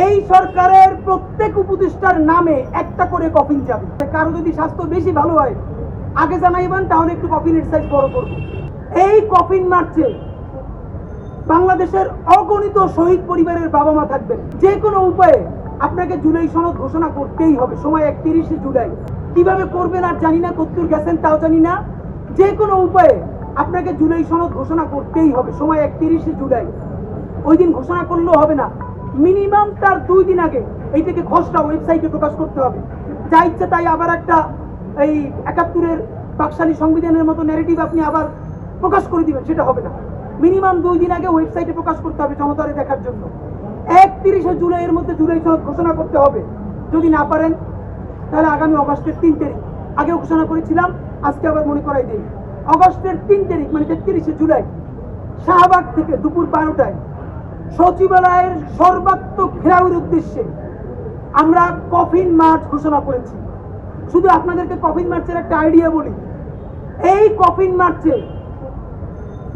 এই সরকারের প্রত্যেক উপদেষ্টার নামে একটা করে কফিন যাবে। কারো যদি স্বাস্থ্য বেশি ভালো হয় আগে জানাইবেন, তাহলে একটু কফিনের সাইজ বড় করব। এই কফিন মার্চে বাংলাদেশের অগণিত শহীদ পরিবারের বাবা মা থাকবেন। যে কোনো উপায়ে আপনাকে জুলাই সনদ ঘোষণা করতেই হবে। সময় 31শে জুলাই। কিভাবে করবেন আর জানি না, কতদূর গেছেন তাও জানি না। যে কোনো উপায়ে আপনাকে জুলাই সনদ ঘোষণা করতেই হবে। সময় 31শে জুলাই। ওই দিন ঘোষণা করলেও হবে না, মিনিমাম তার 2 দিন আগে এইটাকে খসড়া ওয়েবসাইটে প্রকাশ করতে হবে। যা ইচ্ছে তাই আবার একটা এই 71-এর বাকশালী সংবিধানের মতো ন্যারেটিভ আপনি আবার প্রকাশ করে দিবেন, সেটা হবে না। মিনিমাম 2 দিন আগে ওয়েবসাইটে প্রকাশ করতে হবে জনতারে দেখার জন্য। 31শে জুলাইয়ের মধ্যে জুলাই সনদ ঘোষণা করতে হবে। যদি না পারেন তাহলে আগামী অগস্টের 3 তারিখ, আগেও ঘোষণা করেছিলাম, আজকে আবার মনে করাই দিই, অগস্টের 3 তারিখ মানে 33শে জুলাই শাহবাগ থেকে দুপুর 12টায় সচিবালয়ের সর্বাত্মক ঘেরাওয়ের উদ্দেশ্যে আমরা কফিন মার্চ ঘোষণা করেছি। শুধু আপনাদেরকে কফিন মার্চের একটা আইডিয়া বলি। এই কফিন মার্চে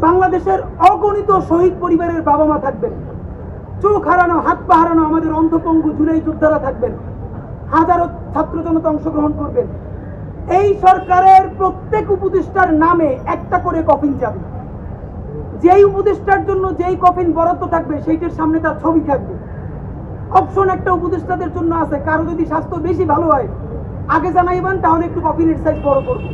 বাংলাদেশের অগণিত শহীদ পরিবারের বাবা মা থাকবেন। চোখ হারানো, হাত পা হারানো আমাদের অন্ধপঙ্গু জুলাই যোদ্ধারা থাকবেন। হাজারো ছাত্র জনতা অংশগ্রহণ করবেন। এই সরকারের প্রত্যেক উপদেষ্টার নামে একটা করে কফিন যাবে। যেই উপদেষ্টার জন্য যেই কফিন বরাদ্দ থাকবে সেইটার সামনে তার ছবি থাকবে। অপশন একটা উপদেষ্টাদের জন্য আছে। কারো যদি স্বাস্থ্য বেশি ভালো হয় আগে জানাইবেন, তাহলে একটু কফিনের সাইজ বড় করব।